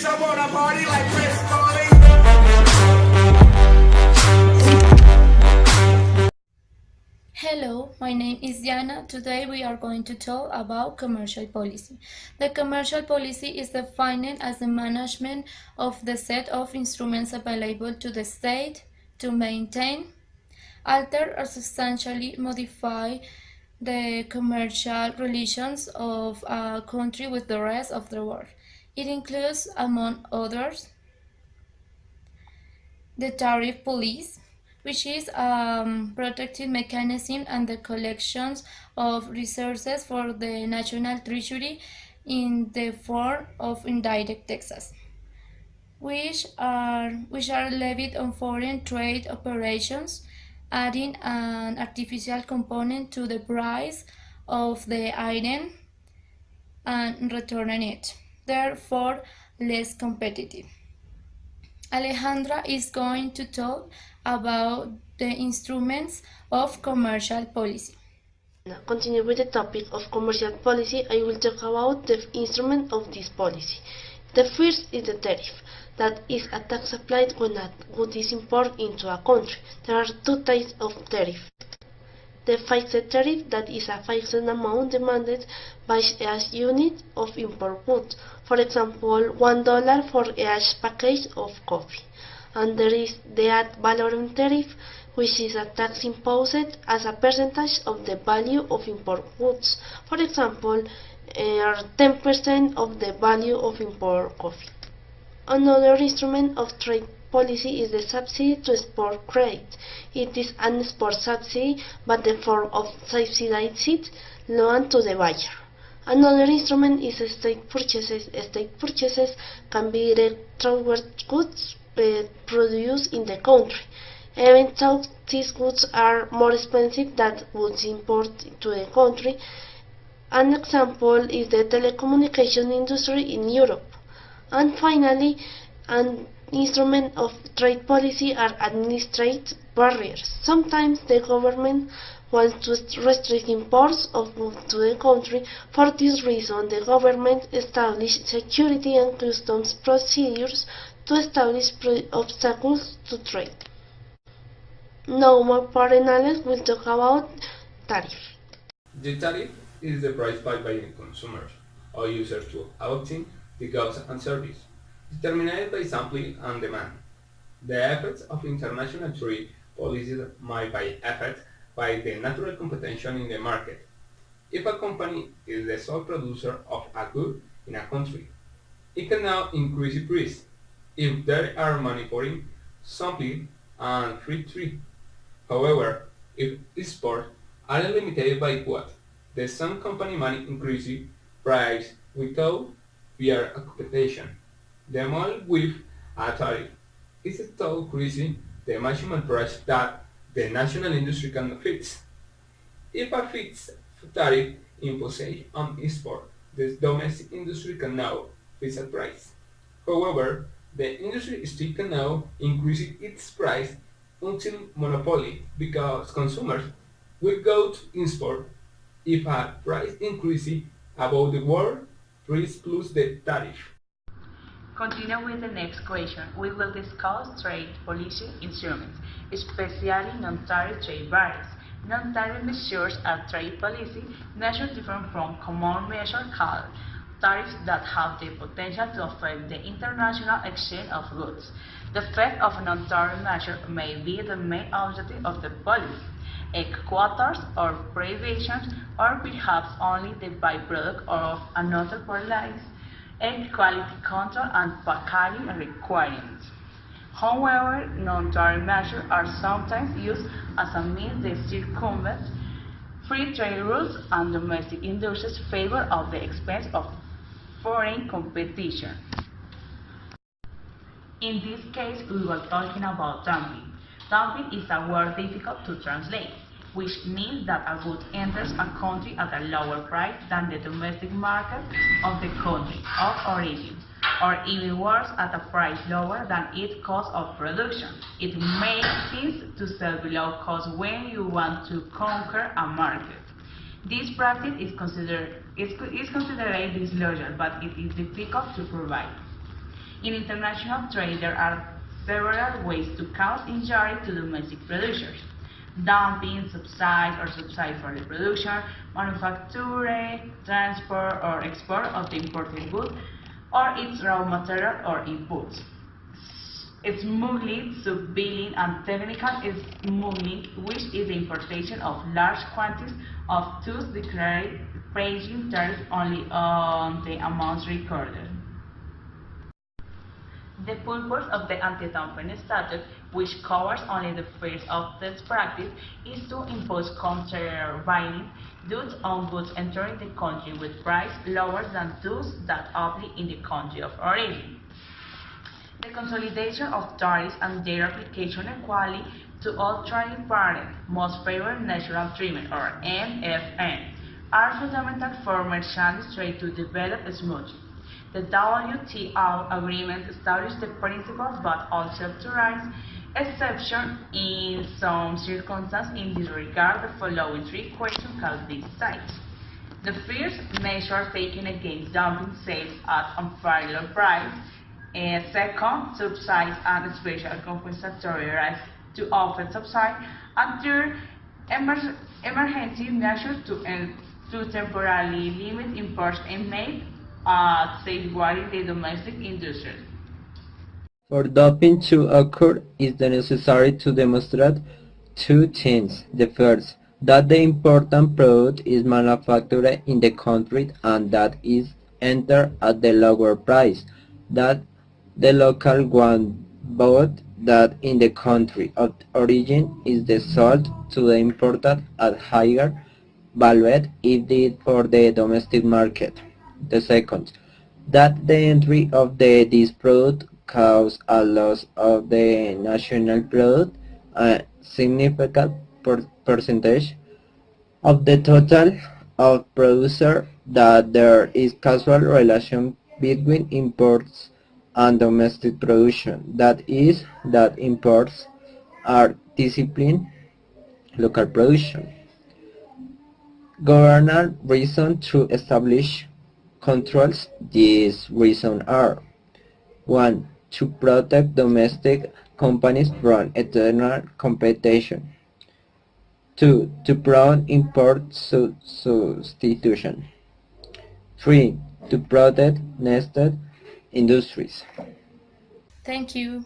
bitch, I wanna party like Chris Farley. Hello, my name is Diana. Today we are going to talk about commercial policy. The commercial policy is defined as the management of the set of instruments available to the state to maintain, alter or substantially modify the commercial relations of a country with the rest of the world. It includes, among others, the tariff police, which is a protective mechanism and the collections of resources for the national treasury in the form of indirect taxes, which are levied on foreign trade operations, adding an artificial component to the price of the item and returning it, therefore less competitive. Alejandra is going to talk about the instruments of commercial policy. Continue with the topic of commercial policy. I will talk about the instrument of this policy. The first is the tariff, that is a tax applied when a good is imported into a country. There are two types of tariff. The fixed tariff, that is a fixed amount demanded by each unit of import goods, for example, $1 for each package of coffee. And there is the ad valorem tariff, which is a tax imposed as a percentage of the value of import goods, for example, 10% of the value of import coffee. Another instrument of trade policy is the subsidy to export credit. It is an export subsidy, but the form of subsidized loan to the buyer. Another instrument is state purchases. State purchases can be direct toward goods produced in the country, even though these goods are more expensive than goods imported to the country. An example is the telecommunication industry in Europe. And finally, an instrument of trade policy are administrative barriers. Sometimes the government wants to restrict imports of goods to the country. For this reason, the government established security and customs procedures to establish obstacles to trade. Now, more analysts will talk about tariff. The tariff is the price paid by the consumers or users to obtain the goods and service, determined by supply and demand. The effects of international trade policies might be affected by the natural competition in the market. If a company is the sole producer of a good in a country, it can now increase the price if there are manufacturing, supply, and free trade. However, if exports are limited by what, the same company may increase the price without fear of competition. The amount with a tariff is still increasing the maximum price that the national industry can fix. If a fixed tariff imposes on export, the domestic industry can now fix a price. However, the industry still can now increase its price until monopoly, because consumers will go to export if a price increases above the world price plus the tariff. Continue with the next question. We will discuss trade policy instruments, especially non-tariff trade barriers. Non-tariff measures are trade policy measures different from common measures called tariffs that have the potential to affect the international exchange of goods. The effect of a non-tariff measure may be the main objective of the policy, quotas or prohibitions, or perhaps only the byproduct of another policy, quality control and packaging requirements. However, non-tariff measures are sometimes used as a means to circumvent free trade rules and domestic industries favor at the expense of foreign competition. In this case, we were talking about dumping. Dumping is a word difficult to translate, which means that a good enters a country at a lower price than the domestic market of the country of origin, or even worse, at a price lower than its cost of production. It makes sense to sell below cost when you want to conquer a market. This practice is considered disloyal, but it is difficult to provide. In international trade, there are several ways to cause injury to domestic producers: dumping, subsidy or subsidy for the production, manufacture, transport or export of the imported good or its raw material or inputs. Smuggling, sub-billing, and technical smuggling, which is the importation of large quantities of goods declared paying tariff only on the amounts recorded. The purpose of the anti-dumping statute, which covers only the first of this practice, is to impose countervailing duties on goods entering the country with price lower than those that apply in the country of origin. The consolidation of tariffs and their application equally to all trading parties, most favored natural treatment, or MFN, are fundamental for merchandise trade to develop smoothly. The WTO agreement established the principles but also authorized exceptions in some circumstances. In this regard, the following three questions can be cited. The first, measures taken against dumping sales at unfair low price. Second, subsidies and special compensatory rights to offset subsidy. And third, emergency measures to temporarily limit imports and made safeguarding the domestic industry. For doping to occur, it is necessary to demonstrate two things. The first, that the important product is manufactured in the country and that is entered at the lower price that the local one bought, that in the country of origin is the sold to the imported at higher value if it for the domestic market. The second, that the entry of this product cause a loss of the national product, a significant percentage of the total of producer, that there is causal relation between imports and domestic production, that is, that imports are disciplined local production. Government reasons to establish controls. These reasons are: 1. To protect domestic companies from external competition. 2. To promote import substitution. 3. To protect nested industries. Thank you.